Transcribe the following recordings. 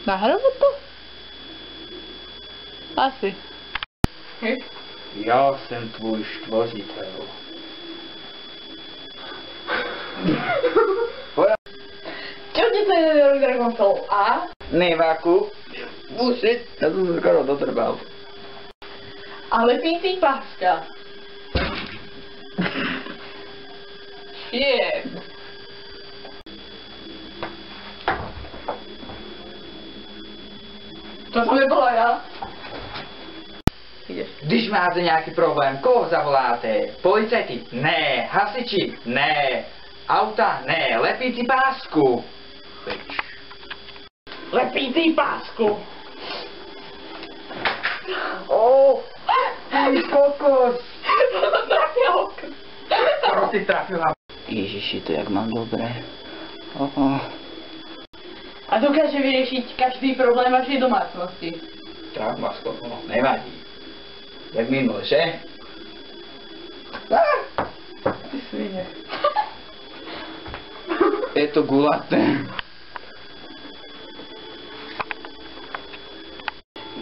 Nahrávať to? Asi. Hej. Ja som tvoj štvoriteľ. Čo ti to je Dragon Soul? A? Neváku. Bullshit. Ja som sa skoro dotrbal. Ale píci páska. Shit. To som nebola ja. Ideš. Když máte nějaký problém, koho zavoláte? Policajti? Ne. Hasiči? Ne. Auta? Ne. Lepíci pásku. Lepíci pásku. Ty kokos. To som trafila. Skoro si trafila. Ježiši, to jak mám dobré. A dokáže vyriešiť každý problém vašej domácnosti. Trauma skoro, nevadí. Jak minul, že? Ty svine. Je to gulaté.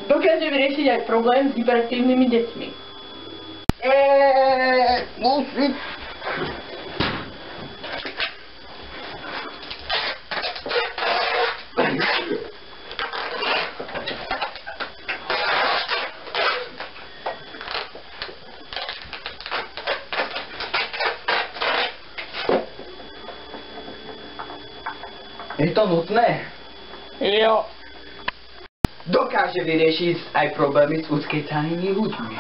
Dokáže vyriešiť aj problém s hyperaktívnymi deťmi. Bullshit. Je to nutné? Jo. Dokáže vyriešiť aj problémy s uskecanými ľuďmi.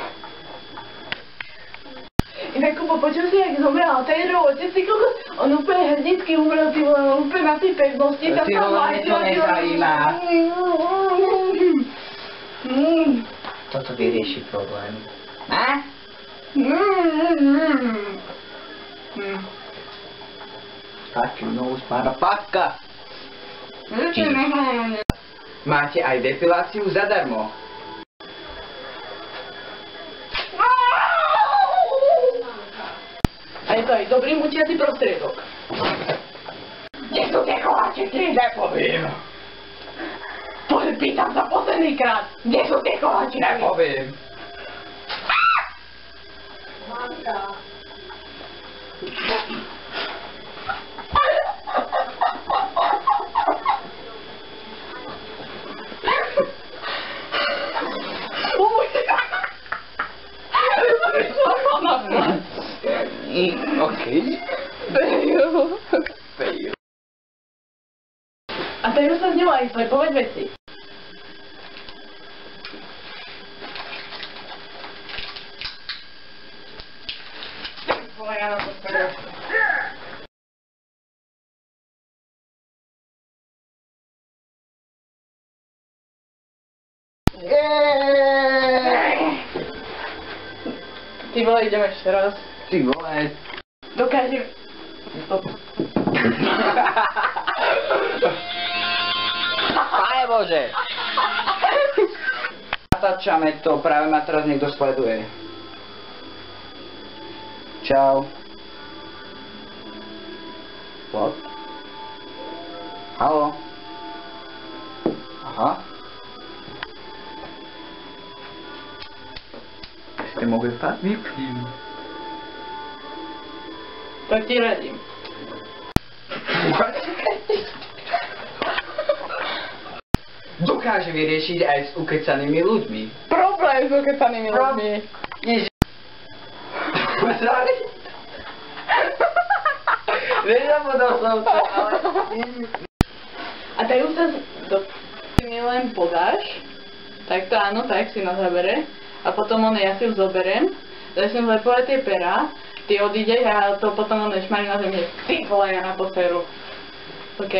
Inak Kubo, počul si, jak zomrel Taylorov otec, ty kokos, on úplne hrdinský umrel, ty vole, on úplne na tej pevnosti sa Ty vole, mne to nezajímá. Toto vyrieši problém. A? Fuck you knows, motherfucker. Máte aj depiláciu zadarmo. A je to aj dobrý mučiaci prostriedok. Kde sú tie koláče, ty? Nepoviem. Pýtam sa posledný krát. Kde sú tie koláče? Nepoviem. Mamka. Okej. A teraz sa z ňou aj slepovať veci. Vole, ja na to spadám. Ty vole, ideme ešte raz. Ty vole. Dokážem... Stop. Pane Bože. Natáčame to, práve ma teraz niekto sleduje. Čau. What? Haló? Aha. Ste mogli fakt vypnem. Tak ti radím. Dokáže vyriešiť aj s ukecanými ľuďmi. Problém s ukecanými ľuďmi. Ježi... Pozrali? Nezabudol som to, ale... A tak už sa mi len podáš, tak to áno, tak si na zabere. A potom ja si ju zoberiem, začnem zlepovať tie perá, ty odídeš a to potom šmarí na zemi, ty vole, ja na poseru. OK?